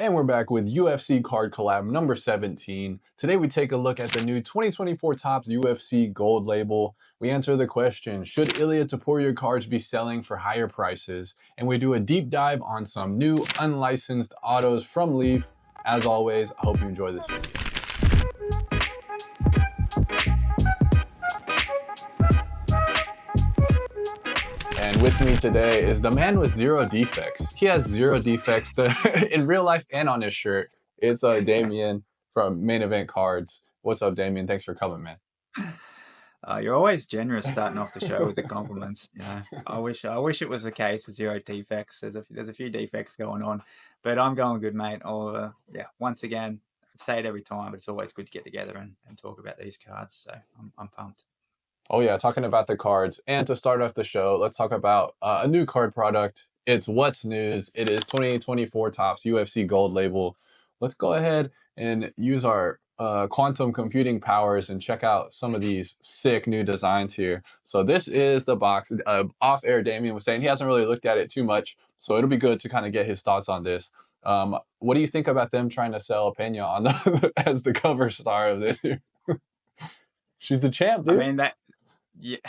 And we're back with UFC card collab number 17. Today we take a look at the new 2024 Topps UFC Gold label. We answer the question, should Ilia Topuria cards be selling for higher prices? And we do a deep dive on some new unlicensed autos from Leaf. As always, I hope you enjoy this video. And with me today is the man with zero defects. He has zero defects in real life and on his shirt. It's Damien from Main Event Cards. What's up, Damien? Thanks for coming, man. You're always generous starting off the show with the compliments. I wish it was the case with zero defects. There's a few defects going on, but I'm going good, mate. Once again, I say it every time, but it's always good to get together and talk about these cards. So I'm pumped. Oh yeah, talking about the cards. And to start off the show, let's talk about a new card product. It's What's News. It is 2024 Topps UFC Gold label. Let's go ahead and use our quantum computing powers and check out some of these sick new designs here. So this is the box. Off air, Damien was saying he hasn't really looked at it too much, so it'll be good to kind of get his thoughts on this. What do you think about them trying to sell Pena on the as the cover star of this year? She's the champ, dude. I mean that. Yeah.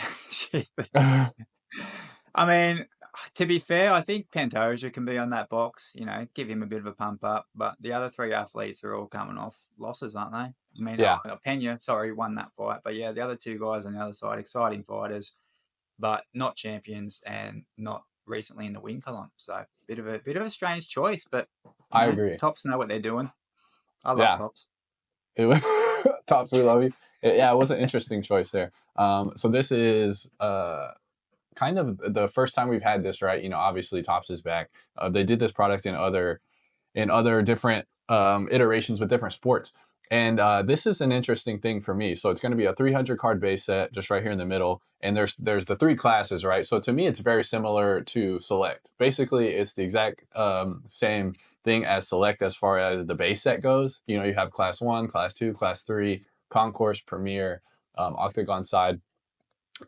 I mean, to be fair, I think Pantoja can be on that box, give him a bit of a pump up. But the other three athletes are all coming off losses, aren't they? I mean, Yeah. Pena, won that fight. But yeah, the other two guys on the other side, exciting fighters, but not champions and not recently in the win column. So bit of a strange choice, but I agree. Topps know what they're doing. I love Topps. Topps, we love you. Yeah, it was an interesting choice there. So this is kind of the first time we've had this, right? Obviously Topps is back. They did this product in other different iterations with different sports. And this is an interesting thing for me. So it's going to be a 300 card base set just right here in the middle. And there's the three classes, right? So to me, it's very similar to Select. Basically, it's the exact same thing as Select as far as the base set goes. You have Class 1, Class 2, Class 3, Concourse, Premier, Octagon side.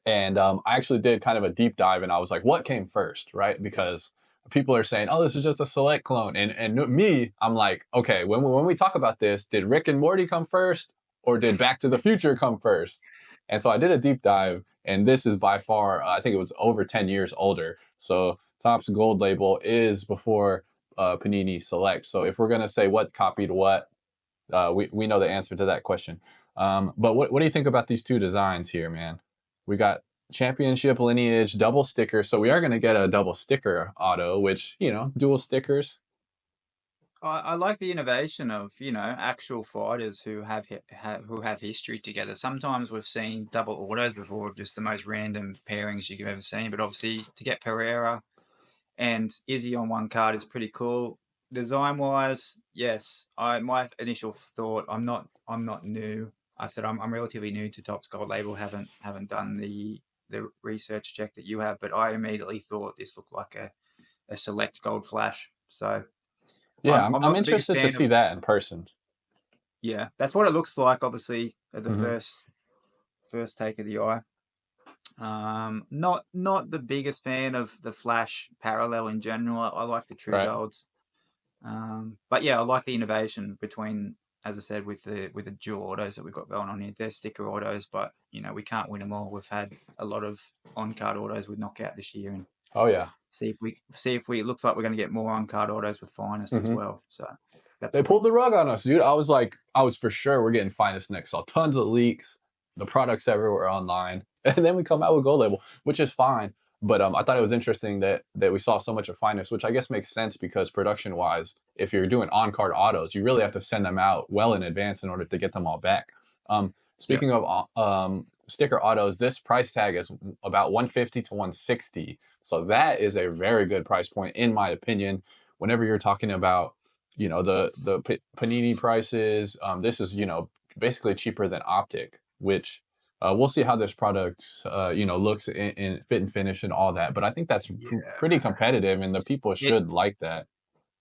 And I actually did kind of a deep dive and I was like, what came first, right? Because people are saying, oh, this is just a Select clone. And me, I'm like, okay, when we talk about this, did Rick and Morty come first or did Back to the Future come first? And so I did a deep dive and this is by far, I think it was over 10 years older. So Topps Gold label is before Panini Select. So if we're going to say what copied what, we know the answer to that question. But what do you think about these two designs here, man? We got championship lineage double sticker, so we are going to get a double sticker auto, which dual stickers. I like the innovation of actual fighters who have history together. Sometimes we've seen double autos before, just the most random pairings you've ever seen. But obviously, to get Pereira and Izzy on one card is pretty cool. Design wise, yes. My initial thought, I'm not new. I said I'm relatively new to Topps Gold label. Haven't done the research check that you have, but I immediately thought this looked like a Select Gold Flash. So yeah, I'm interested to see that in person. Yeah, that's what it looks like. Obviously, at the first take of the eye. Not the biggest fan of the Flash parallel in general. I like the True Golds. But yeah, I like the innovation between, as I said, with the dual autos that we've got going on here. They're sticker autos, but we can't win them all. We've had a lot of on-card autos with knockout this year, and oh yeah, see if we it looks like we're going to get more on-card autos with Finest as well. So they pulled the rug on us, dude. I was for sure we're getting Finest next. Saw tons of leaks, the products everywhere online, and then we come out with Gold label, which is fine. But I thought it was interesting that we saw so much of Finest, which I guess makes sense because production-wise, if you're doing on-card autos, you really have to send them out well in advance in order to get them all back. Speaking of sticker autos, this price tag is about $150 to $160. So that is a very good price point, in my opinion. Whenever you're talking about, the Panini prices, this is, basically cheaper than Optic, which we'll see how this product, looks in fit and finish and all that. But I think that's pretty competitive, and the people should like that.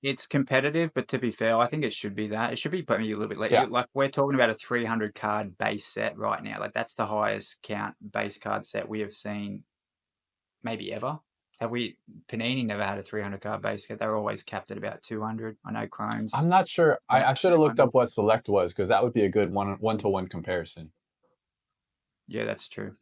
It's competitive, but to be fair, I think it should be that. It should be maybe a little bit late. Like we're talking about a 300 card base set right now. Like that's the highest count base card set we have seen maybe ever. Panini never had a 300 card base set. They were always capped at about 200. I know Chrome's I'm not sure. I should have looked 200. up what Select was, because that would be a good one-to-one comparison. Yeah, that's true.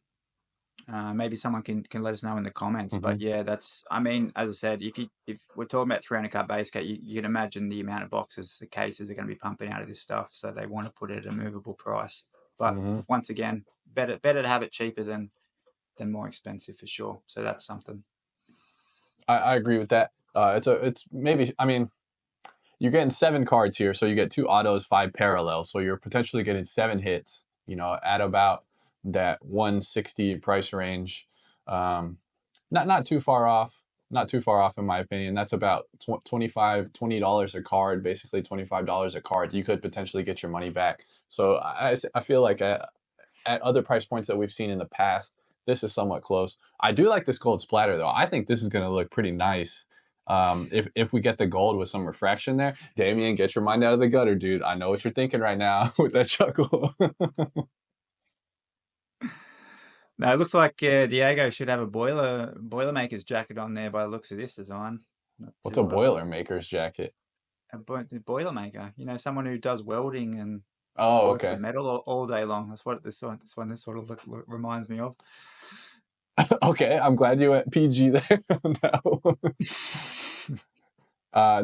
Maybe someone can let us know in the comments. Mm-hmm. But yeah, I mean, as I said, if we're talking about 300 card base set, you can imagine the amount of boxes, the cases are going to be pumping out of this stuff. So they want to put it at a movable price. But Mm-hmm. once again, better to have it cheaper than more expensive for sure. So that's something. I agree with that. It's maybe, I mean, you're getting 7 cards here, so you get 2 autos, 5 parallels, so you're potentially getting 7 hits, at about that 160 price range. Not too far off. Not too far off, in my opinion. That's about $20 a card, basically $25 a card. You could potentially get your money back. So I feel like at other price points that we've seen in the past, this is somewhat close. I do like this gold splatter, though. I think this is going to look pretty nice. If we get the gold with some refraction there. Damien, get your mind out of the gutter, dude. I know what you're thinking right now with that chuckle. Now it looks like Diego should have a boilermaker's jacket on there by the looks of this design. What's a Boilermaker's jacket? The boilermaker, someone who does welding and Oh, works okay. with metal all day long. That's what this sort of reminds me of. Okay, I'm glad you went PG there on that one.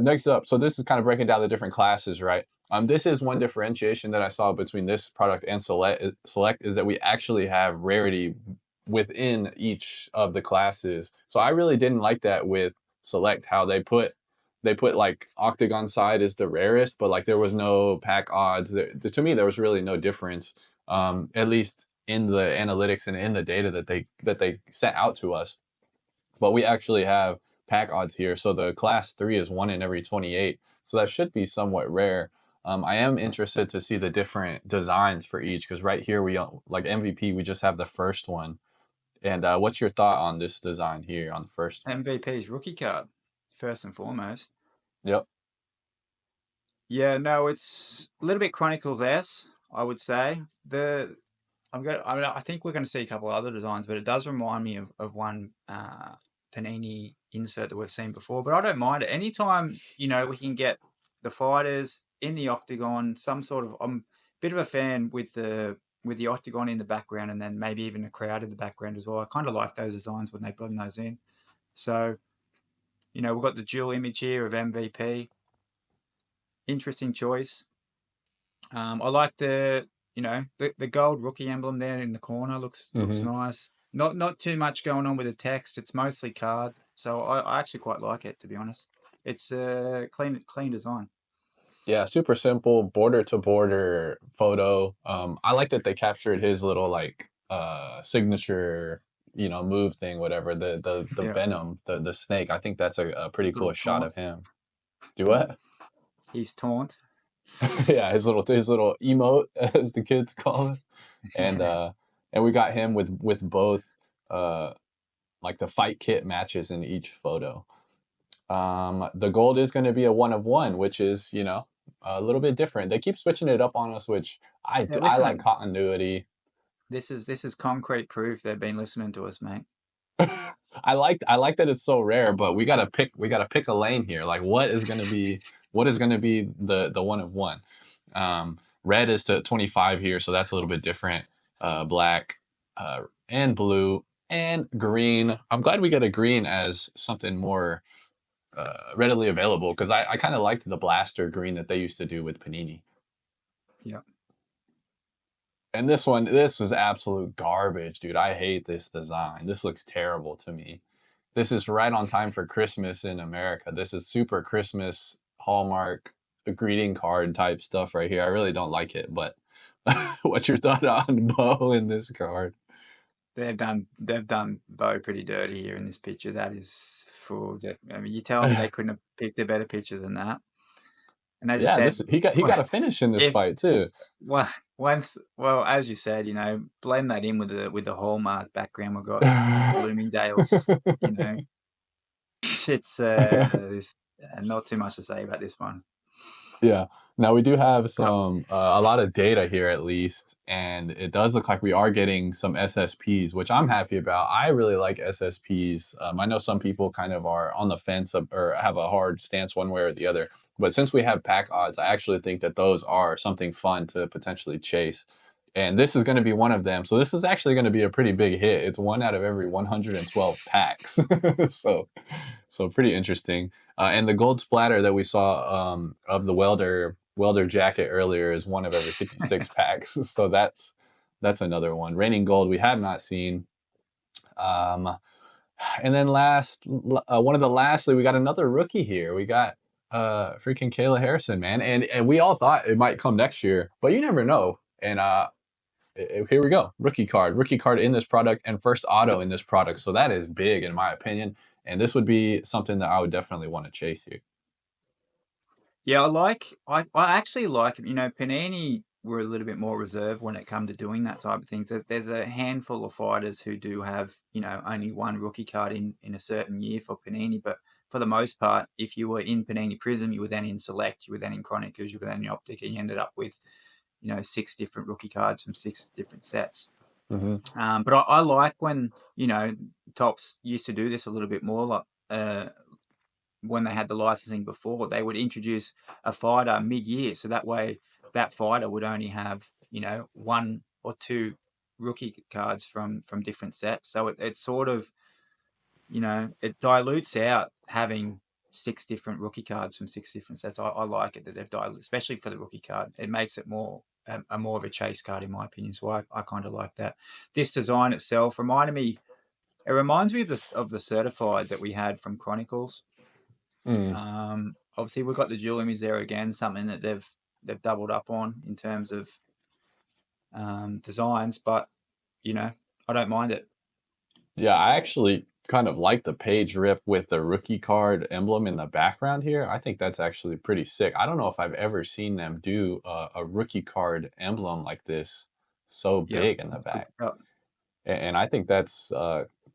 Next up, so this is kind of breaking down the different classes, right? This is one differentiation that I saw between this product and Select is that we actually have rarity within each of the classes. So I really didn't like that with Select, how they put like Octagon side is the rarest, but like there was no pack odds. To me, there was really no difference, at least in the analytics and in the data that they sent out to us. But we actually have pack odds here. So the class 3 is 1 in every 28. So that should be somewhat rare. I am interested to see the different designs for each, because right here we like MVP, we just have the first one. And what's your thought on this design here on the first one? MVP's rookie card, first and foremost. Yep. Yeah, no, it's a little bit Chronicles-esque, I would say. I think we're going to see a couple of other designs, but it does remind me of one Panini insert that we've seen before. But I don't mind it. Anytime, we can get the fighters in the octagon, some sort of... I'm a bit of a fan with the octagon in the background, and then maybe even a crowd in the background as well. I kind of like those designs when they blend those in. So, we've got the dual image here of MVP. Interesting choice. I like the gold rookie emblem there in the corner. Looks nice. Not too much going on with the text. It's mostly card, so I actually quite like it, to be honest. It's a clean design. Yeah, super simple, border to border photo. I like that they captured his little like signature, move thing, whatever. The Yeah. venom, the snake. I think that's a pretty cool shot of him. Do what? He's taunt. Yeah, his little emote, as the kids call it. And we got him with both like the fight kit matches in each photo. The gold is going to be a 1 of 1, which is a little bit different. They keep switching it up on us, which I like continuity. This is concrete proof they've been listening to us, mate. I like that it's so rare, but we gotta pick a lane here. Like what is gonna be the 1 of 1? Red is to 25 here, so that's a little bit different. Black, and blue and green. I'm glad we get a green as something more readily available, because I kind of liked the blaster green that they used to do with Panini. Yeah. And this was absolute garbage, dude. I hate this design. This looks terrible to me. This is right on time for Christmas in America. This is super Christmas Hallmark greeting card type stuff right here. I really don't like it, but what's your thought on Bo in this card? They've done Bo pretty dirty here in this picture. That is full. I mean, you tell me they couldn't have picked a better picture than that. And as you said, he got a finish in this fight too. Well, as you said, blend that in with the Hallmark background. We've got Bloomingdale's. It's not too much to say about this one. Yeah. Now we do have But some a lot of data here at least, and it does look like we are getting some SSPs, which I'm happy about. I really like SSPs. I know some people kind of are on the fence or have a hard stance one way or the other, but since we have pack odds, I actually think that those are something fun to potentially chase. And this is going to be one of them. So this is actually going to be a pretty big hit. It's one out of every 112 packs. so so pretty interesting. And the gold splatter that we saw of the welder jacket earlier is one of every 56 packs. So that's another one. Raining gold we have not seen. Um, and then one of the lastly, we got another rookie here. We got freaking Kayla Harrison, man, and we all thought it might come next year, but you never know. And here we go, rookie card in this product, and first auto in this product. So that is big in my opinion, and this would be something that I would definitely want to chase here. yeah, I actually like, Panini were a little bit more reserved when it come to doing that type of things. There's a handful of fighters who do have, only one rookie card in a certain year for Panini, but for the most part, if you were in Panini Prism, you were then in Select, you were then in Chronicles, you were then in Optic, and you ended up with, 6 different rookie cards from 6 different sets. Mm-hmm. But I like when, Tops used to do this a little bit more, like when they had the licensing before, they would introduce a fighter mid-year, so that way that fighter would only have, 1 or 2 rookie cards from different sets. So it sort of, it dilutes out having 6 different rookie cards from 6 different sets. I like it that they've diluted, especially for the rookie card. It makes it more of a chase card, in my opinion. So I kind of like that. This design itself reminds me of the certified that we had from Chronicles. Mm. Obviously, we've got the dual image there again, something that they've doubled up on in terms of designs, but I don't mind it. Yeah, I actually kind of like the page rip with the rookie card emblem in the background here. I think that's actually pretty sick. I don't know if I've ever seen them do a rookie card emblem like this so Yeah, big in the that's good. back. And I think that's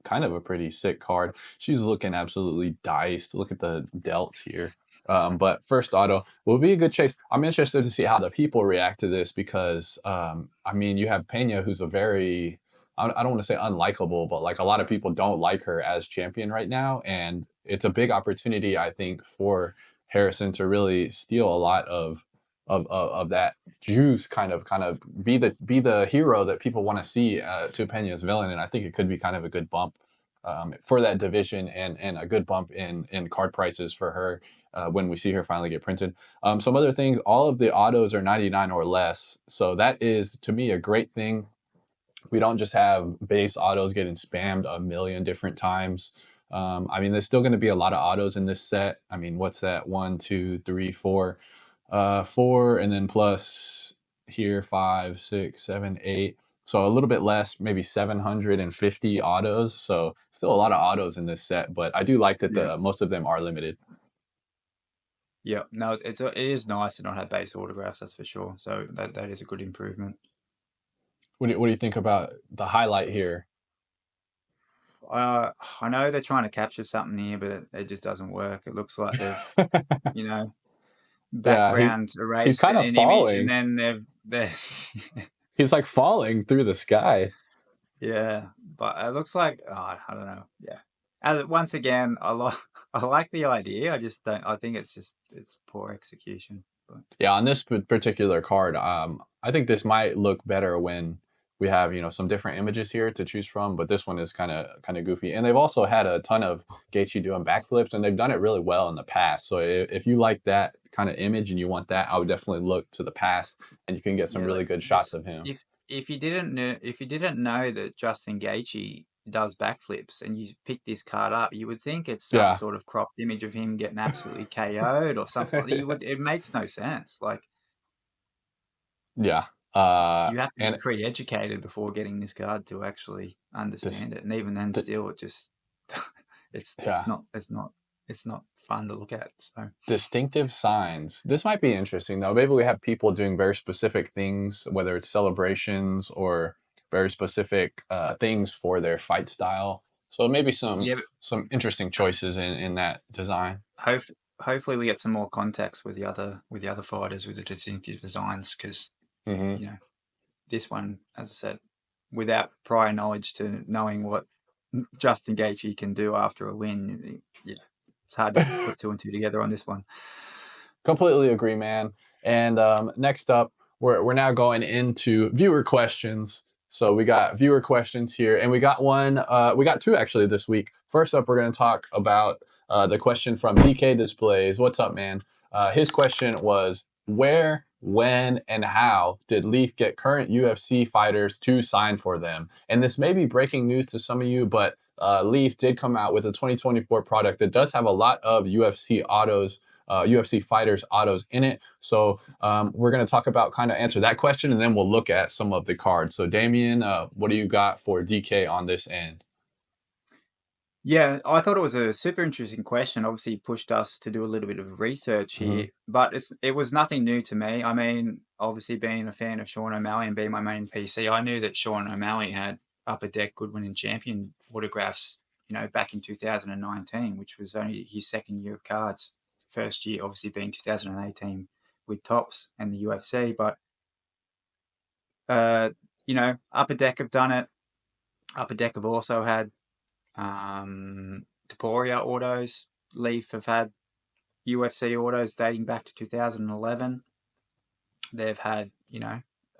kind of a pretty sick card. She's looking absolutely diced. Look at the delts here. But first auto will be a good chase. I'm interested to see how the people react to this because, I mean, you have Pena, who's a very, I don't want to say unlikable, but like a lot of people don't like her as champion right now. And it's a big opportunity, I think, for Harrison to really steal a lot of that juice, kind of be the hero that people want to see to Pena's villain, and I think it could be kind of a good bump for that division and a good bump in card prices for her when we see her finally get printed. Some other things, all of the autos are 99 or less, so that is to me a great thing. We don't just have base autos getting spammed a million different times. I mean, there's still going to be a lot of autos in this set. I mean, what's that? 1, 2, 3, 4, 4, and then plus here 5, 6, 7, 8. So a little bit less, maybe 750 autos. So still a lot of autos in this set, but I do like that Yeah, the most of them are limited. yeah. No, it is nice to not have base autographs, that's for sure. So that is a good improvement. What do you think about the highlight here? I know they're trying to capture something here, but it just doesn't work. It looks like they've, you know, Yeah, background he's erased kind of an image, and falling. then they're He's like falling through the sky. yeah. But it looks like, I don't know. Yeah. Once again, I like the idea. I just don't. I think it's poor execution. But Yeah, on this particular card, I think this might look better when we have some different images here to choose from. But this one is kind of goofy, and they've also had a ton of Gaethje doing backflips, and they've done it really well in the past. So if you like that kind of image and you want that, I would definitely look to the past, and you can get some yeah, really good shots this of him. if you didn't know that Justin Gaethje does backflips and you pick this card up, you would think it's some Yeah, sort of cropped image of him getting absolutely KO'd or something. It makes no sense. Like, yeah, you have to be and pretty educated before getting this card to actually this, understand it, and even then, the, still, it just it's yeah. not fun to look at. So Distinctive signs. This might be interesting though. Maybe we have people doing very specific things, whether it's celebrations or very specific things for their fight style. So maybe yeah, some interesting choices in that design. hope, hopefully we get some more contacts with the other fighters with the distinctive designs, because Hmm. you know this one, as I said, without prior knowledge to knowing what Justin Gaethje can do after a win, yeah, it's hard to put two and two together on this one. Completely agree, man. And next up, we're now going into viewer questions. So we got viewer questions here, and we got one. We got two actually this week. First up, we're going to talk about the question from DK Displays. What's up, man? His question was, where, when, and how did Leaf get current UFC fighters to sign for them? And this may be breaking news to some of you, but Leaf did come out with a 2024 product that does have a lot of UFC autos, UFC fighters autos in it. So we're going to talk about, kind of answer that question, and then we'll look at some of the cards. So Damien, what do you got for DK on this end? Yeah, I thought it was a super interesting question. Obviously, pushed us to do a little bit of research Mm-hmm. here, but it was nothing new to me. I mean, obviously, being a fan of Sean O'Malley and being my main PC, I knew that Sean O'Malley had Upper Deck Goodwin and Champion autographs, back in 2019, which was only his second year of cards. First year, obviously, being 2018 with Tops and the UFC. But, Upper Deck have done it. Upper Deck have also had Topuria autos. Leaf have had UFC autos dating back to 2011. They've had,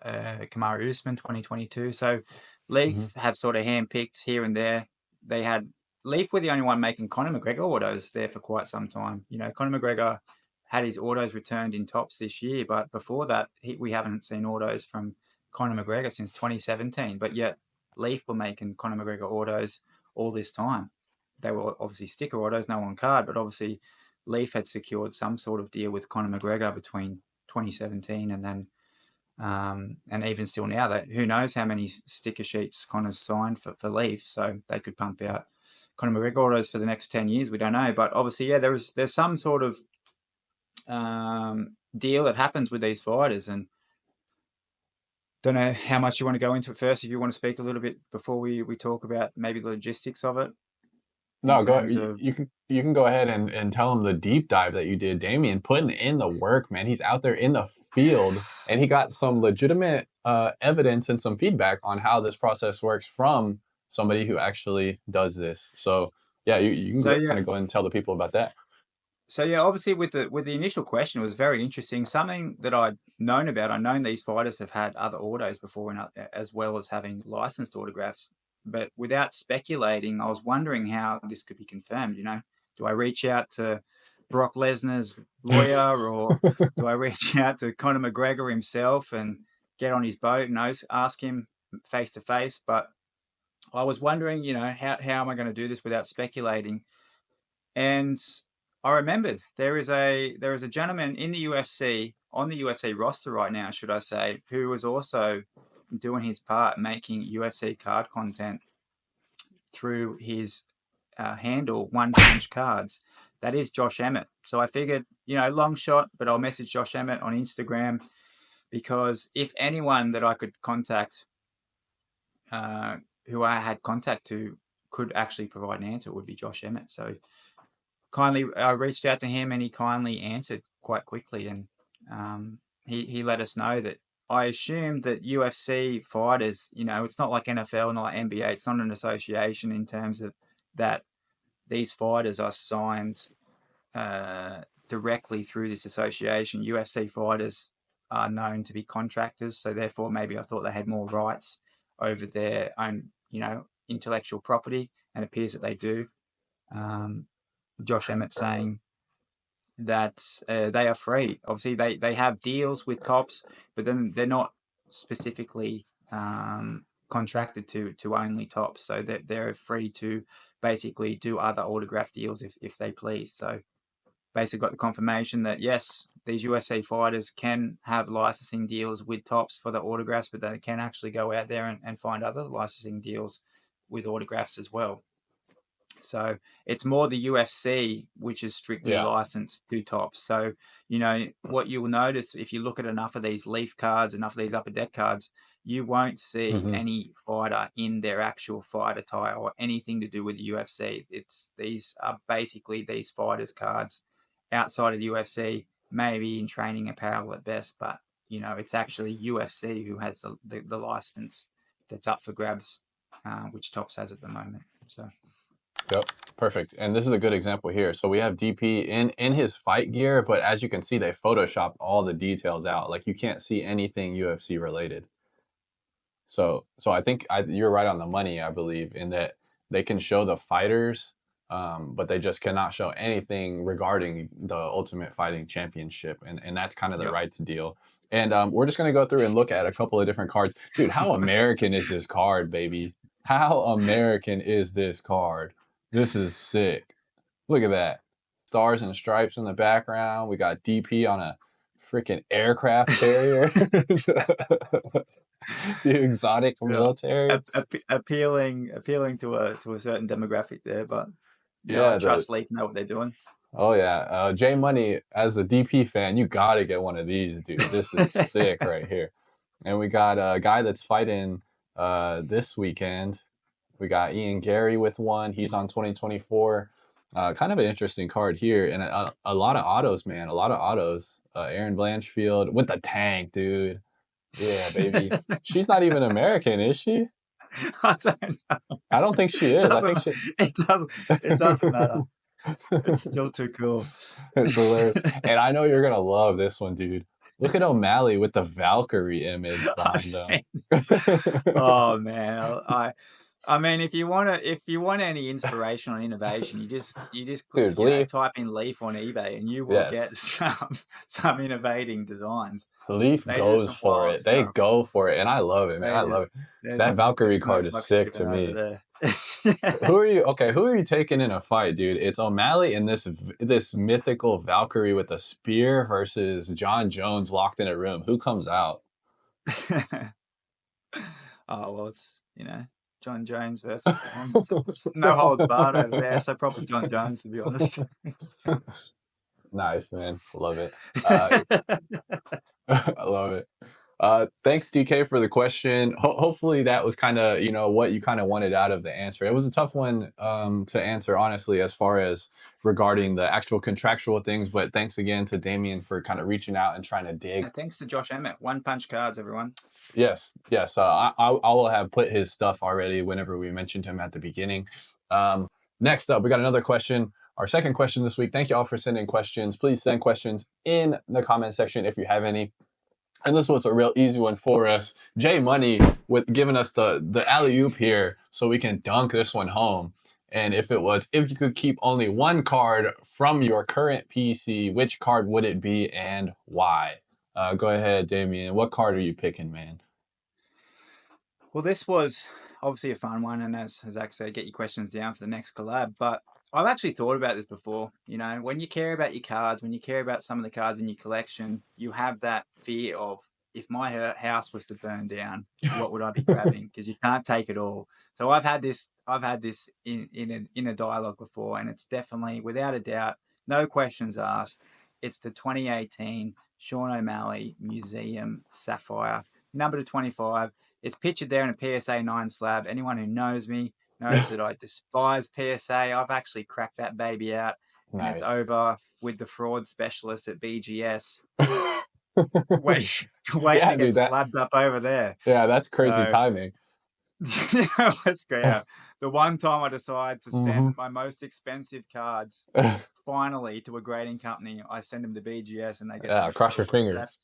Kamaru Usman 2022. So Mm-hmm. Leaf have sort of handpicked here and there. They had Leaf were the only one making Conor McGregor autos there for quite some time. Conor McGregor had his autos returned in Tops this year, but before that, we haven't seen autos from Conor McGregor since 2017. But yet, Leaf were making Conor McGregor autos all this time. They were obviously sticker autos, no on card, but obviously Leaf had secured some sort of deal with Conor McGregor between 2017 and then and even still now, that who knows how many sticker sheets Connor's signed for Leaf, so they could pump out Conor McGregor autos for the next 10 years. We don't know, but obviously, yeah, there's some sort of deal that happens with these fighters, and don't know how much you want to go into it first. If you want to speak a little bit before we talk about maybe the logistics of it in No, go. terms of. You can go ahead and tell him the deep dive that you did, Damien. Putting in the work, man. He's out there in the field, and he got some legitimate evidence and some feedback on how this process works from somebody who actually does this. So yeah, you can So kind yeah, of go and tell the people about that. So yeah, obviously with the initial question, it was very interesting. Something that I'd known about. I'd known these fighters have had other autos before, as well as having licensed autographs. But without speculating, I was wondering how this could be confirmed. Do I reach out to Brock Lesnar's lawyer, or do I reach out to Conor McGregor himself and get on his boat and ask him face to face? But I was wondering, how am I going to do this without speculating? And I remembered there is a gentleman in the UFC, on the UFC roster right now, should I say, who is also doing his part making UFC card content through his handle One Punch Cards. That is Josh Emmett. So I figured, long shot, but I'll message Josh Emmett on Instagram, because if anyone that I could contact, who I had contact to, could actually provide an answer, it would be Josh Emmett. So kindly, I reached out to him, and he kindly answered quite quickly, and he let us know that I assumed that UFC fighters, it's not like NFL, not like NBA, it's not an association, in terms of that these fighters are signed directly through this association. UFC fighters are known to be contractors, so therefore maybe I thought they had more rights over their own, intellectual property, and it appears that they do. Um, Josh Emmett saying that they are free. Obviously, they have deals with Tops, but then they're not specifically contracted to only Tops, so they're free to basically do other autograph deals if they please. So basically, got the confirmation that yes, these UFC fighters can have licensing deals with Tops for the autographs, but they can actually go out there and find other licensing deals with autographs as well. So it's more the UFC, which is strictly Yeah. licensed to Tops. So, what you will notice if you look at enough of these Leaf cards, enough of these Upper Deck cards, you won't see Hmm. any fighter in their actual fight attire or anything to do with the UFC. These are basically these fighters' cards, outside of the UFC, maybe in training apparel at best, but it's actually UFC who has the license that's up for grabs, which Tops has at the moment. So. Yep, perfect. And this is a good example here. So we have DP in his fight gear, but as you can see, they photoshopped all the details out. Like you can't see anything UFC related. So I think you're right on the money, I believe, in that they can show the fighters, but they just cannot show anything regarding the Ultimate Fighting Championship, and that's kind of the Yep. rights deal. And we're just gonna go through and look at a couple of different cards. Dude, how American is this card, baby? How American is this card? This is sick. Look at that. Stars and stripes in the background. We got DP on a freaking aircraft carrier. The exotic Yeah. military. Appealing to a certain demographic there, but I Yeah, trust Leaf know what they're doing. oh yeah. J Money, as a DP fan, you gotta get one of these, dude. This is sick right here. And we got a guy that's fighting this weekend. We got Ian Gary with one. He's on 2024. Kind of an interesting card here, and a lot of autos, man. A lot of autos. Aaron Blanchfield with the tank, dude. Yeah, baby. She's not even American, is she? I don't know. I don't think she is. I think she. It doesn't matter. It's still too cool. It's hilarious. And I know you're gonna love this one, dude. Look at O'Malley with the Valkyrie image behind them. Oh man, I mean, if you want any inspiration on innovation, you just Dude, Leaf. type in Leaf on eBay, and you will Yes. get some innovating designs. Leaf goes for it. They go for it, and I love it, man. I love it. That Valkyrie card is sick to me. Who are you taking in a fight, dude? It's O'Malley and this mythical Valkyrie with a spear versus John Jones locked in a room. Who comes out? Oh well, it's John Jones versus no holds barred over there, so probably John Jones, to be honest. Nice, man. Love it. I love it. Thanks, DK, for the question. Hopefully that was kind of, what you kind of wanted out of the answer. It was a tough one to answer, honestly, as far as regarding the actual contractual things. But thanks again to Damien for kind of reaching out and trying to dig. And thanks to Josh Emmett. One Punch Cards, everyone. Yes. I will have put his stuff already whenever we mentioned him at the beginning. Next up, we got another question. Our second question this week. Thank you all for sending questions. Please send questions in the comment section if you have any. And this was a real easy one for us. J Money with giving us the alley-oop here so we can dunk this one home. And if you could keep only one card from your current PC, which card would it be and why? Go ahead, Damien. What card are you picking, man? Well, this was obviously a fun one, and as Zach said, get your questions down for the next collab. But I've actually thought about this before. When you care about your cards, when you care about some of the cards in your collection, you have that fear of, if my house was to burn down, what would I be grabbing? Because you can't take it all. So I've had this in a dialogue before, and it's definitely, without a doubt, no questions asked, it's the 2018 Sean O'Malley Museum Sapphire, number to 25. It's pictured there in a PSA 9 slab. Anyone who knows me knows that I despise PSA. I've actually cracked that baby out, and it's over with the fraud specialist at BGS. Wait to get slabbed up over there. Yeah, that's crazy timing. Let's go out. The one time I decide to send my most expensive cards finally to a grading company, I send them to BGS, and they get cross your fingers.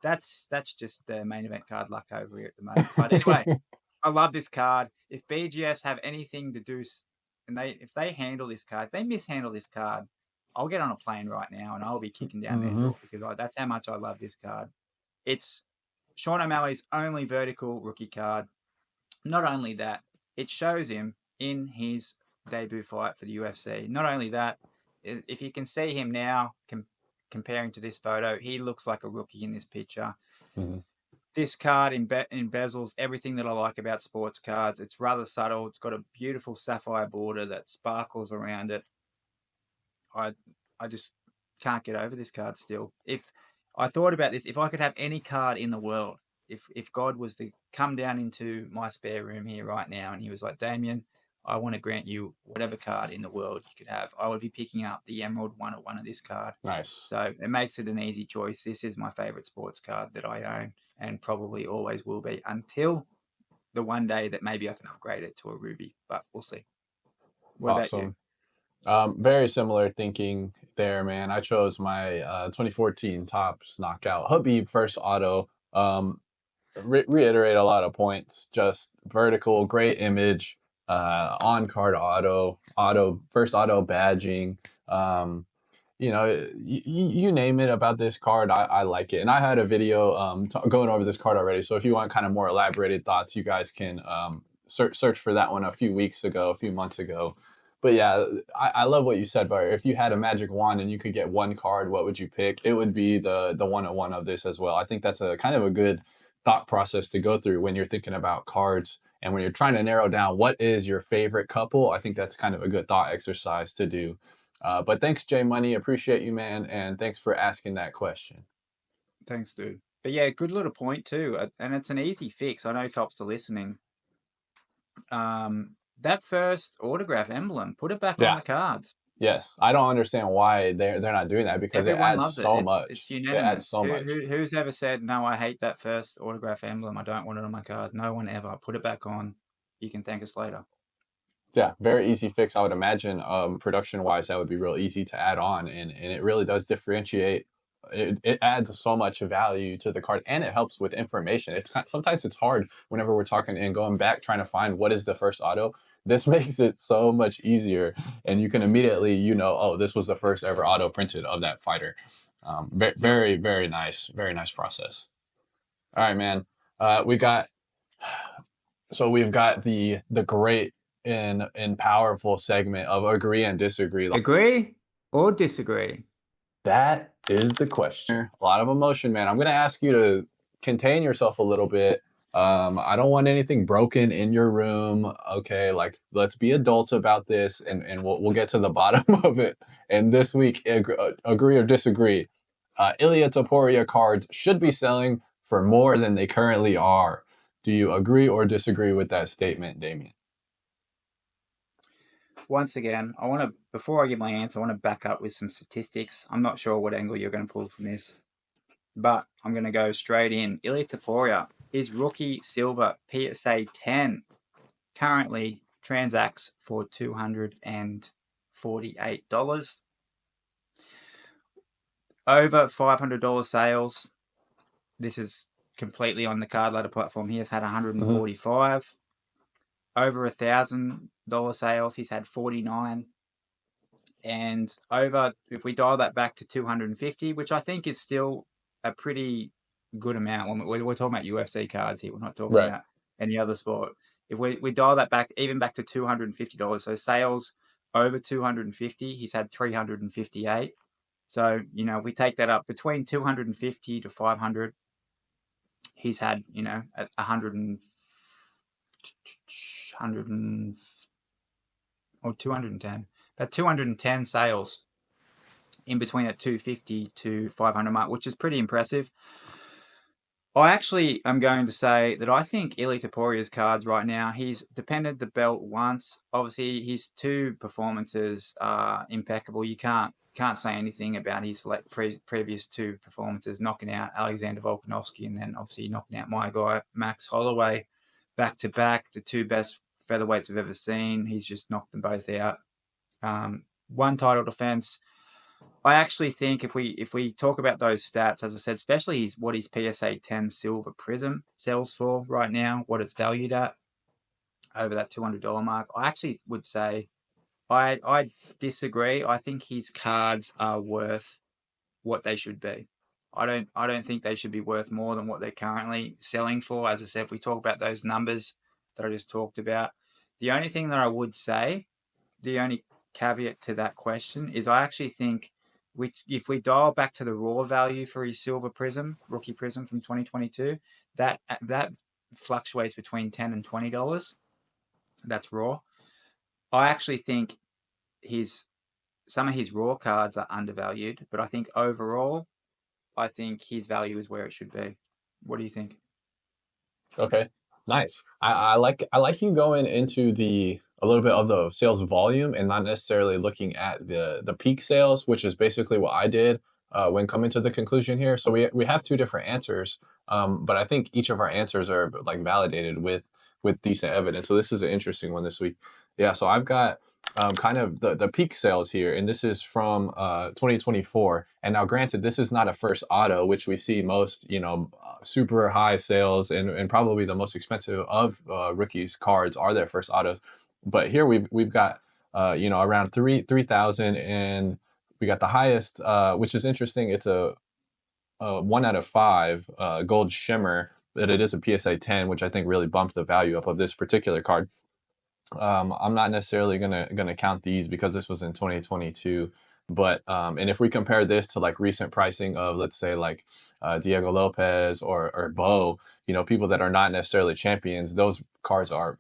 That's just the main event card luck over here at the moment. But anyway, I love this card. If BGS have anything to do, and if they handle this card, if they mishandle this card, I'll get on a plane right now and I'll be kicking down their door, because that's how much I love this card. It's Sean O'Malley's only vertical rookie card. Not only that, it shows him in his debut fight for the UFC. Not only that, if you can see him now, comparing to this photo, he looks like a rookie in this picture. This card embezels everything that I like about sports cards. It's rather subtle. It's got a beautiful sapphire border that sparkles around it. I just can't get over this card still. If I thought about this, if I could have any card in the world, if God was to come down into my spare room here right now and he was like, Damien, I want to grant you whatever card in the world you could have. I would be picking up the Emerald 101 of this card. Nice. So it makes it an easy choice. This is my favorite sports card that I own and probably always will be until the one day that maybe I can upgrade it to a Ruby, but we'll see. What about you? Awesome. Very similar thinking there, man. I chose my 2014 Topps Knockout Habib first auto. Reiterate a lot of points. Just vertical, great image, on card first auto badging. You know, you name it about this card, I like it. And I had a video going over this card already. So if you want kind of more elaborated thoughts, you guys can search for that one a few months ago. But yeah, I love what you said, Bar. If you had a magic wand and you could get one card, what would you pick? It would be the 101 of this as well. I think that's a kind of a good thought process to go through when you're thinking about cards and when you're trying to narrow down what is your favorite couple. I think that's kind of a good thought exercise to do. But thanks, Jay Money. Appreciate you, man. And thanks for asking that question. Thanks, dude. But yeah, good little point too. And it's an easy fix. I know Tops are listening. That first autograph emblem, put it back on Yeah. the cards. Yes. I don't understand why they're not doing that because it Everyone adds loves it. so It's much. It adds unanimous. so much. Who's ever said no? I hate that first autograph emblem. I don't want it on my card. No one ever. Put it back on. You can thank us later. Yeah, very easy fix. I would imagine production wise, that would be real easy to add on. And it really does differentiate. It adds so much value to the card and it helps with information. Sometimes it's hard whenever we're talking and going back trying to find what is the first auto. This makes it so much easier. And you can immediately, oh, this was the first ever auto printed of that fighter. Very, very nice. Very nice process. All right, man. We got so we've got the great and powerful segment of agree and disagree. Agree or disagree? That is the question. A lot of emotion, man. I'm gonna ask you to contain yourself a little bit. I don't want anything broken in your room. Okay, like let's be adults about this, and we'll get to the bottom of it. And this week, agree or disagree? Ilia Topuria cards should be selling for more than they currently are. Do you agree or disagree with that statement, Damien? Once again, before I give my answer, I want to back up with some statistics. I'm not sure what angle you're going to pull from this, but I'm going to go straight in. Ilia Topuria is rookie silver PSA 10. Currently transacts for $248. Over $500 sales. This is completely on the card ladder platform. He has had 145. Mm-hmm. Over $1,000 sales, he's had 49. And over, if we dial that back to 250, which I think is still a pretty good amount. When we're talking about UFC cards here, we're not talking about any other sport. If we dial that back, even back to $250, so sales over 250, he's had 358. So, if we take that up between 250 to 500, he's had, 100 or 210, about 210 sales in between at 250 to 500 mark, which is pretty impressive. I actually am going to say that I think Ilia Topuria's cards right now, he's defended the belt once. Obviously, his two performances are impeccable. You can't say anything about his previous two performances, knocking out Alexander Volkanovski and then obviously knocking out my guy, Max Holloway, back to back, the two best featherweights we've ever seen. He's just knocked them both out. One title defense. I actually think if we talk about those stats, as I said, especially what his PSA 10 silver prism sells for right now, what it's valued at over that $200 mark, I actually would say I disagree. I think his cards are worth what they should be. I don't think they should be worth more than what they're currently selling for. As I said, if we talk about those numbers that I just talked about, the only thing that I would say, the only caveat to that question is I actually think if we dial back to the raw value for his silver prism, rookie prism from 2022, that fluctuates between $10 and $20. That's raw. I actually think some of his raw cards are undervalued, but I think overall, I think his value is where it should be. What do you think? Okay, nice. I like you going into the a little bit of the sales volume and not necessarily looking at the peak sales, which is basically what I did when coming to the conclusion here. So we have two different answers, but I think each of our answers are like validated with decent evidence. So this is an interesting one this week. Yeah, so I've got kind of the peak sales here, and this is from 2024. And now, granted, this is not a first auto, which we see most, super high sales and probably the most expensive of rookies cards are their first autos. But here we've got around 3,000, and we got the highest, which is interesting. It's a 1 out of 5 gold shimmer, but it is a PSA 10, which I think really bumped the value up of this particular card. I'm not necessarily gonna count these because this was in 2022, but and if we compare this to like recent pricing of, let's say, like Diego Lopez or Bo, people that are not necessarily champions, those cards are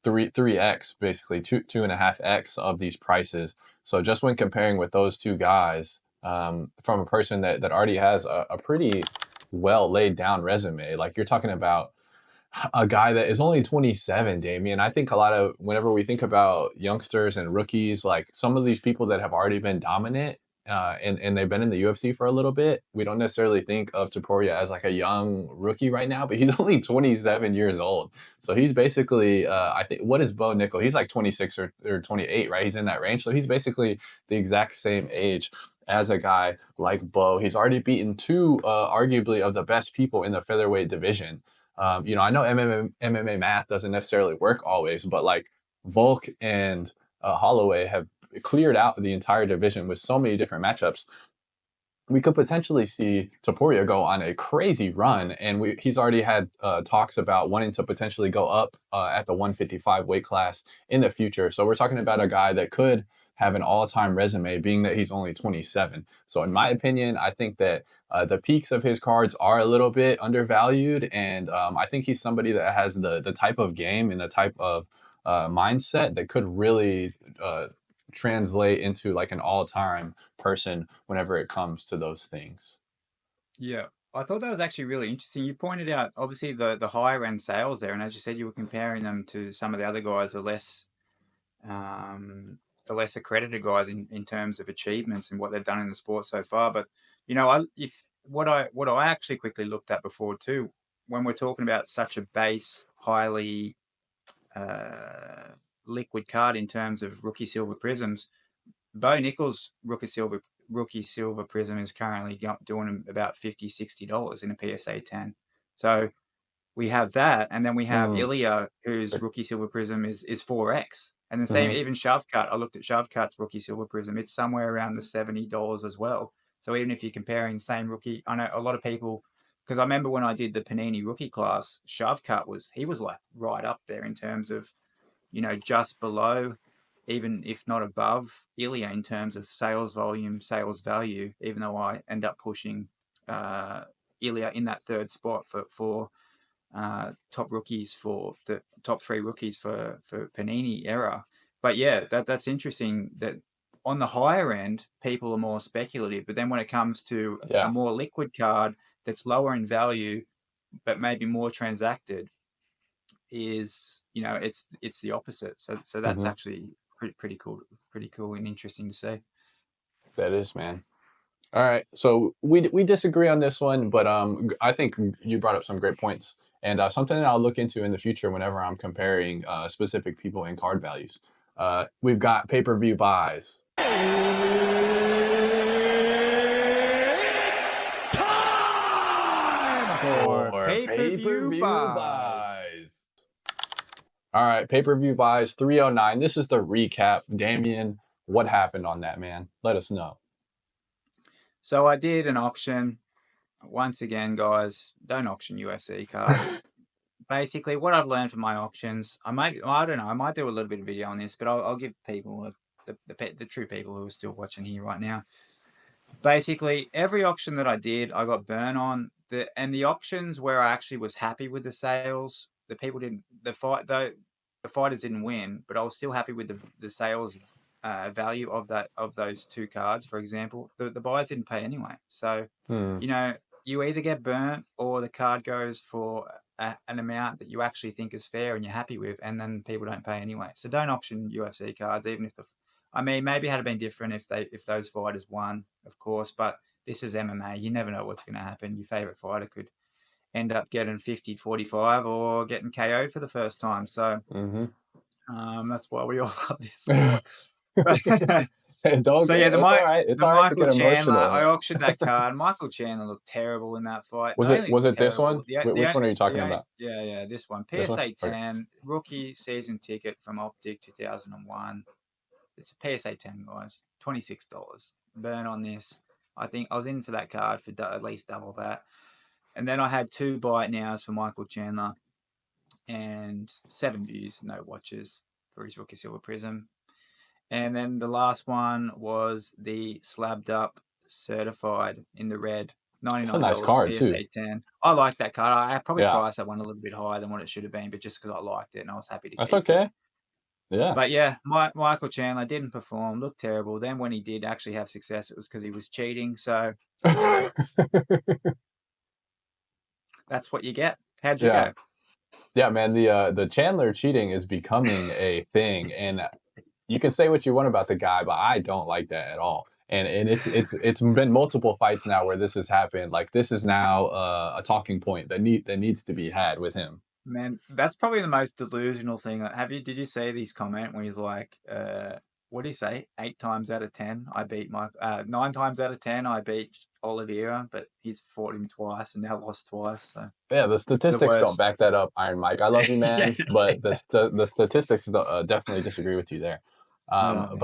three x, basically 2.5x of these prices. So just when comparing with those two guys, from a person that already has a pretty well laid down resume, like you're talking about a guy that is only 27, Damien. I think a lot of whenever we think about youngsters and rookies, like some of these people that have already been dominant and they've been in the UFC for a little bit, we don't necessarily think of Topuria as like a young rookie right now, but he's only 27 years old. So he's basically, I think, what is Bo Nickel? He's like 26 or 28, right? He's in that range. So he's basically the exact same age as a guy like Bo. He's already beaten two, arguably, of the best people in the featherweight division. I know MMA math doesn't necessarily work always, but like Volk and Holloway have cleared out the entire division with so many different matchups. We could potentially see Topuria go on a crazy run, and he's already had talks about wanting to potentially go up at the 155 weight class in the future. So we're talking about a guy that could have an all-time resume, being that he's only 27. So in my opinion, I think that the peaks of his cards are a little bit undervalued, and I think he's somebody that has the type of game and the type of mindset that could really translate into like an all-time person whenever it comes to those things. Yeah. I thought that was actually really interesting. You pointed out obviously the higher end sales there, and as you said, you were comparing them to some of the other guys, the less accredited guys in terms of achievements and what they've done in the sport so far. But what I actually quickly looked at before too, when we're talking about such a base, highly liquid card in terms of rookie silver prisms, Bo Nickel's rookie silver prism is currently doing about $50-$60 in a PSA 10. So we have that, and then we have Mm. Ilia, whose rookie silver prism is 4x. And the same, Mm-hmm. even Shovcut. I looked at Shovcut's rookie silver prism; it's somewhere around the $70 as well. So even if you're comparing the same rookie, I know a lot of people, because I remember when I did the Panini rookie class, Shovcut was like right up there in terms of just below, even if not above Ilia in terms of sales volume, sales value. Even though I end up pushing Ilia in that third spot for top rookies, for the top 3 rookies for Panini era. But yeah, that's interesting that on the higher end, people are more speculative. But then when it comes to a Yeah. more liquid card that's lower in value, but maybe more transacted, is it's the opposite. So that's Mm-hmm. actually pretty cool and interesting to see. That is, man. All right. So we disagree on this one, but I think you brought up some great points, and something that I'll look into in the future whenever I'm comparing specific people and card values. We've got pay-per-view buys. For Or pay-per-view pay-per-view buys. buys. All right, pay-per-view buys 309. This is the recap. Damien, what happened on that, man? Let us know. So I did an auction. Once again, guys, don't auction UFC cards. Basically, what I've learned from my auctions, I don't know, I might do a little bit of video on this, but I'll give people the true people who are still watching here right now. Basically, every auction that I did, I got burn on. The auctions where I actually was happy with the sales, the people didn't the fight though the fighters didn't win, but I was still happy with the sales value of those 2 cards. For example, the buyers didn't pay anyway. So Hmm. you either get burnt or the card goes for an amount that you actually think is fair and you're happy with, and then people don't pay anyway. So don't auction UFC cards, even if I mean, maybe it had been different if those fighters won, of course, but this is MMA. You never know what's going to happen. Your favorite fighter could end up getting 50-45 or getting KO'd for the first time. So that's why we all love this sport. Don't So get yeah, it's all right. It's the all right to Michael get Chandler, emotional. I auctioned that card. Michael Chandler looked terrible in that fight. Was Not it only was it this terrible, one? Which one are you talking about? yeah, this one. This one? PSA Okay. 10 rookie season ticket from Optic 2001. It's a PSA 10, guys. $26. Burn on this. I think I was in for that card for at least double that. And then I had 2 buy it nows for Michael Chandler and 7 views, no watches for his rookie silver prism. And then the last one was the slabbed up certified in the red. It's a $99 nice card too. PSA 10. I like that card. I probably Yeah. priced that one a little bit higher than what it should have been, but just because I liked it and I was happy to That's keep it. okay. Yeah. But yeah, Michael Chandler didn't perform, looked terrible. Then when he did actually have success, it was because he was cheating. So that's what you get. How'd you go? Yeah, man, the Chandler cheating is becoming a thing, and you can say what you want about the guy, but I don't like that at all. And it's been multiple fights now where this has happened. Like this is now a talking point that needs to be had with him. Man, that's probably the most delusional thing. Did you see his comment when he's like, what do you say? 8 times out of 10, I beat Mike. 9 times out of 10, I beat Oliveira, but he's fought him twice and now lost twice. So Yeah, the statistics don't back that up, Iron Mike. I love you, man, yeah. but the statistics definitely disagree with you there. Oh,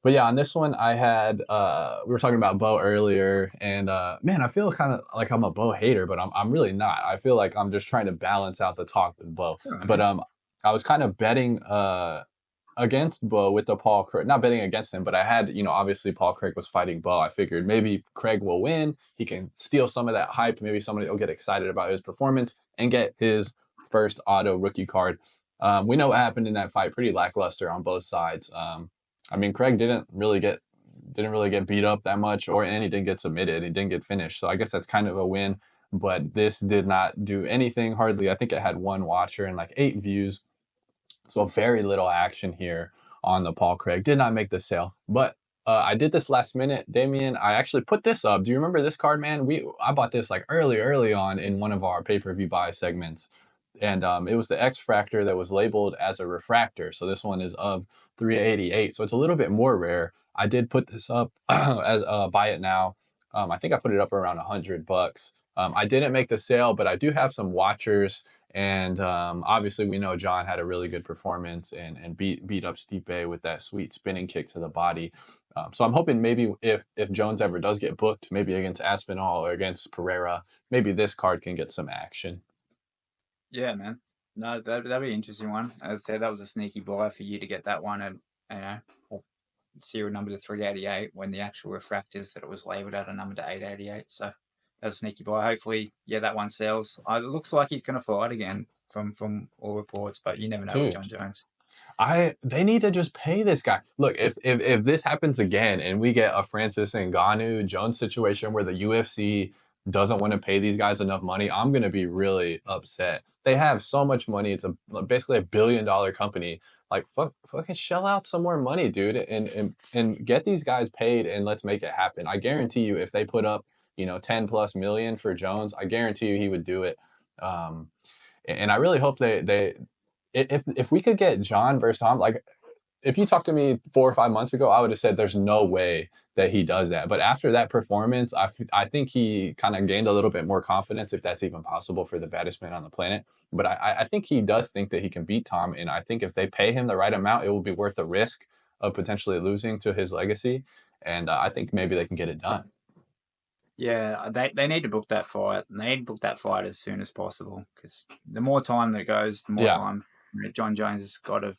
But yeah, on this one, I had we were talking about Bo earlier, and man, I feel kind of like I'm a Bo hater, but I'm really not. I feel like I'm just trying to balance out the talk with Bo. right. But I was kind of betting against Bo with the Paul Craig, not betting against him, but I had, obviously Paul Craig was fighting Bo. I figured maybe Craig will win. He can steal some of that hype. Maybe somebody will get excited about his performance and get his first auto rookie card. We know what happened in that fight. Pretty lackluster on both sides. I mean, Craig didn't really get beat up that much, and he didn't get submitted. He didn't get finished. So I guess that's kind of a win. But this did not do anything hardly. I think it had 1 watcher and like 8 views. So very little action here on the Paul Craig. Did not make the sale. But I did this last minute. Damien, I actually put this up. Do you remember this card, man? I bought this like early on in one of our pay-per-view buy segments. And it was the X-Fractor that was labeled as a refractor. So this one is of 388. So it's a little bit more rare. I did put this up as buy it now. I think I put it up around $100. I didn't make the sale, but I do have some watchers. And obviously, we know John had a really good performance and beat up Stipe with that sweet spinning kick to the body. So I'm hoping maybe if Jones ever does get booked, maybe against Aspinall or against Pereira, maybe this card can get some action. Yeah, man. No, that'd be an interesting one. As I said, that was a sneaky buy for you to get that one at, serial number to 388 when the actual refractors that it was labelled at a number to 888. So that's a sneaky buy. Hopefully, yeah, that one sells. It looks like he's going to fight again from all reports, but you never know with John Jones. They need to just pay this guy. Look, if this happens again and we get a Francis Ngannou Jones situation where the UFC doesn't want to pay these guys enough money, I'm going to be really upset. They have so much money. It's basically $1 billion company. Like, fucking shell out some more money, dude, and get these guys paid, and let's make it happen. I guarantee you, if they put up, 10 plus million for Jones, I guarantee you he would do it. And I really hope if we could get John versus Tom, like, if you talked to me 4 or 5 months ago, I would have said there's no way that he does that. But after that performance, I think he kind of gained a little bit more confidence, if that's even possible for the baddest man on the planet. But I think he does think that he can beat Tom. And I think if they pay him the right amount, it will be worth the risk of potentially losing to his legacy. And I think maybe they can get it done. Yeah, they need to book that fight. And they need to book that fight as soon as possible, because the more time that goes, the more time John Jones has got of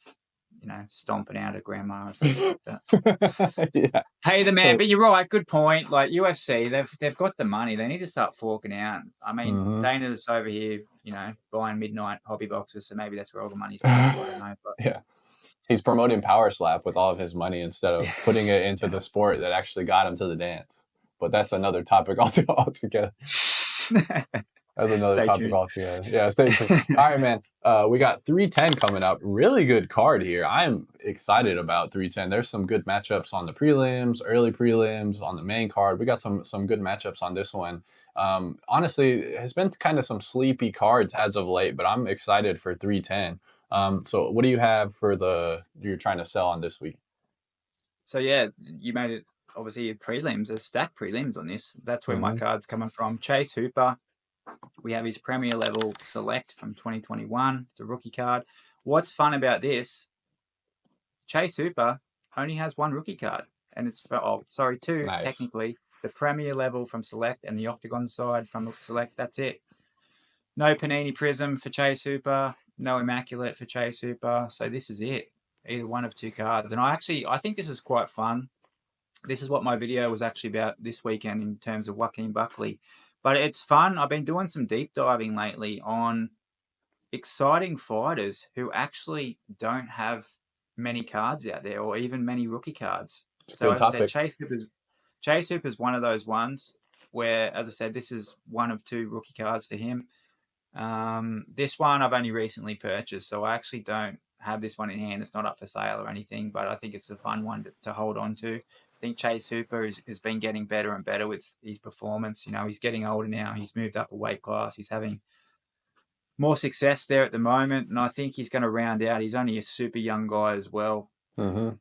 stomping out a grandma or something like that. Yeah. Pay the man. But you're right, good point. Like UFC, they've got the money. They need to start forking out. I mean, Dana's over here, buying midnight hobby boxes, so maybe that's where all the money's going to. I don't know. But yeah. He's promoting Power Slap with all of his money instead of putting it into the sport that actually got him to the dance. But that's another topic altogether. That's another Stay topic tuned. altogether. Yeah, stay tuned. All right, man. We got 310 coming up. Really good card here. I'm excited about 310. There's some good matchups on the prelims, early prelims, on the main card. We got some good matchups on this one. Honestly, it has been kind of some sleepy cards as of late, but I'm excited for 310. So what do you have for you're trying to sell on this week? So yeah, you made it obviously prelims, a stack prelims on this. That's where my Mm-hmm. card's coming from. Chase Hooper. We have his Premier Level Select from 2021. It's a rookie card. What's fun about this? Chase Hooper only has one rookie card, and it's for two Nice. technically. The Premier Level from Select and the Octagon side from Select. That's it. No Panini Prism for Chase Hooper. No Immaculate for Chase Hooper. So this is it. Either one of two cards. And I think this is quite fun. This is what my video was actually about this weekend in terms of Joaquin Buckley. But it's fun. I've been doing some deep diving lately on exciting fighters who actually don't have many cards out there or even many rookie cards. It's a So good as I said, topic. Chase Hooper's one of those ones where, as I said, this is one of two rookie cards for him. This one I've only recently purchased, so I actually don't have this one in hand. It's not up for sale or anything, but I think it's a fun one to hold on to. I think Chase Hooper has been getting better and better with his performance. You know, he's getting older now. He's moved up a weight class. He's having more success there at the moment, and I think he's going to round out. He's only a super young guy as well. Mm-hmm.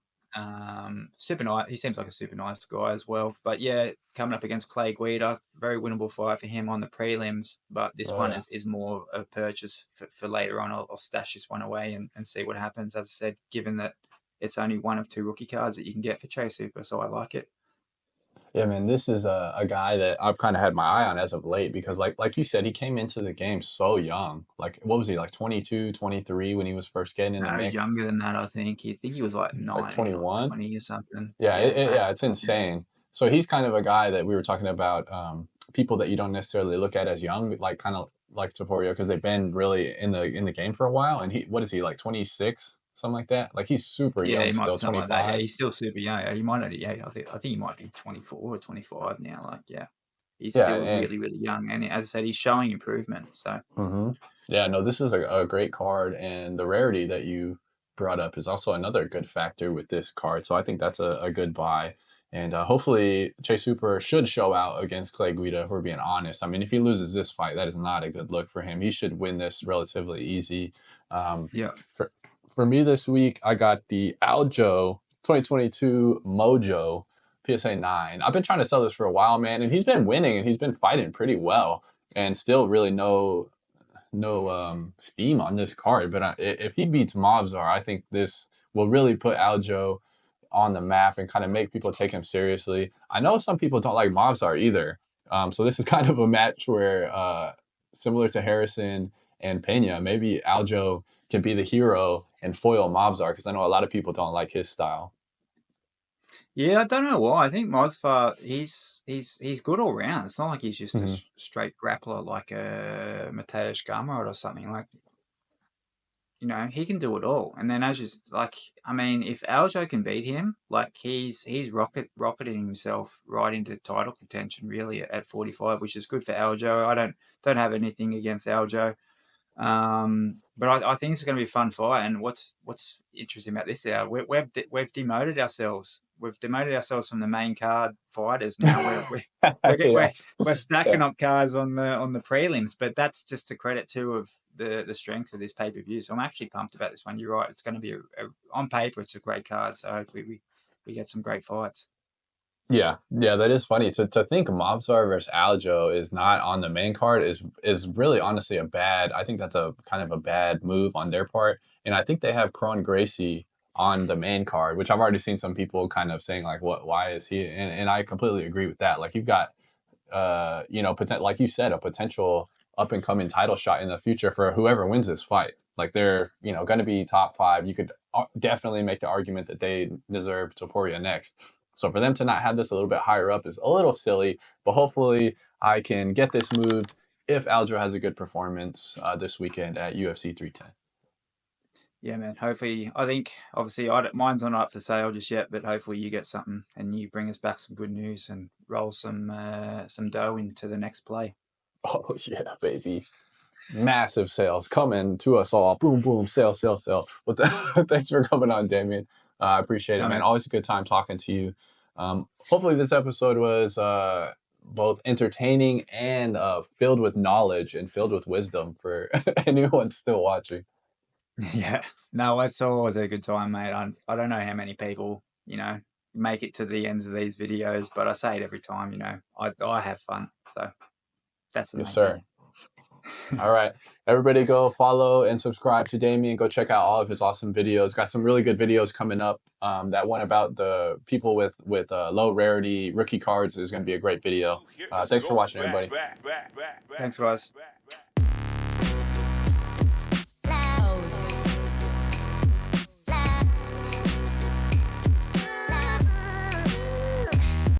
Super nice. He seems like a super nice guy as well. But yeah, coming up against Clay Guida, very winnable fight for him on the prelims. But this Oh one yeah. is more a purchase for later on. I'll stash this one away and see what happens. As I said, given that it's only one of two rookie cards that you can get for Chase Hooper, so I like it. Yeah, man, this is a guy that I've kind of had my eye on as of late because like you said, he came into the game so young. Like, what was he, like 22, 23 when he was first getting in the No, he's mix? younger than that. I think he was like Like 19 or 21? 20 or something. Yeah, Yeah, yeah, max. it's Yeah. insane. So he's kind of a guy that we were talking about, people that you don't necessarily look at as young, like kind of like Topuria, because they've been really in the game for a while. And what is he, like 26, something like that? Like he's super Yeah, young he might still, be something like that. Yeah, 25. he's still super young. Yeah, he might only. Yeah, I think he might be 24 or 25 now. Like, yeah, he's Yeah, still and really, really young. And as I said, he's showing improvement. So hmm yeah, no, this is a great card, and the rarity that you brought up is also another good factor with this card. So I think that's a good buy. And hopefully Chase Hooper should show out against Clay Guida, if we're being honest. I mean, if he loses this fight, that is not a good look for him. He should win this relatively easy. Um, yeah, for, for me this week, I got the Aljo 2022 Mojo PSA 9. I've been trying to sell this for a while, man, and he's been winning and he's been fighting pretty well and still really no steam on this card. But if he beats Mobzar, I think this will really put Aljo on the map and kind of make people take him seriously. I know some people don't like Mobzar either. So this is kind of a match where, similar to Harrison and Pena, maybe Aljo can be the hero and foil Mobzar because I know a lot of people don't like his style. yeah. I don't know why. I think Mosfar he's good all round. It's not like he's just a Hmm straight grappler like a Mateusz Gamrot or something. Like, you know, he can do it all. And then as you like, I mean, if Aljo can beat him, like he's rocketing himself right into title contention really at 45, which is good for Aljo. I don't have anything against Aljo. But I think it's going to be a fun fight. And what's interesting about this hour, we've demoted ourselves. We've demoted ourselves from the main card fighters. Now yeah, we're yeah, stacking up cards on the prelims. But that's just a credit too of the strength of this pay per view. So I'm actually pumped about this one. You're right. It's going to be on paper, it's a great card. So hopefully we get some great fights. yeah, yeah. That is funny to think Mobzar versus Aljo is not on the main card is really honestly a bad. I think that's a kind of a bad move on their part, and I think they have Kron Gracie on the main card, which I've already seen some people kind of saying like, "What? Why is he?" And I completely agree with that. Like you've got like you said, a potential up and coming title shot in the future for whoever wins this fight. Like they're, going to be top five. You could definitely make the argument that they deserve Topuria next. So for them to not have this a little bit higher up is a little silly, but hopefully I can get this moved if Aljo has a good performance this weekend at UFC 310. Yeah, man. Hopefully, I think obviously mine's not up for sale just yet, but hopefully you get something and you bring us back some good news and roll some dough into the next play. Oh yeah, baby. Massive sales coming to us all. Boom, boom, sale, sale, sale. But thanks for coming on, Damien. I appreciate it, I man. mean, Always a good time talking to you. Hopefully, this episode was both entertaining and filled with knowledge and filled with wisdom for anyone still watching. yeah, no, it's always a good time, mate. I don't know how many people, make it to the ends of these videos, but I say it every time, I have fun. So that's the Yes, main thing. sir. All right. Everybody go follow and subscribe to Damien. Go check out all of his awesome videos. Got some really good videos coming up. That one about the people with low rarity rookie cards is going to be a great video. Thanks for watching, everybody. Thanks, guys.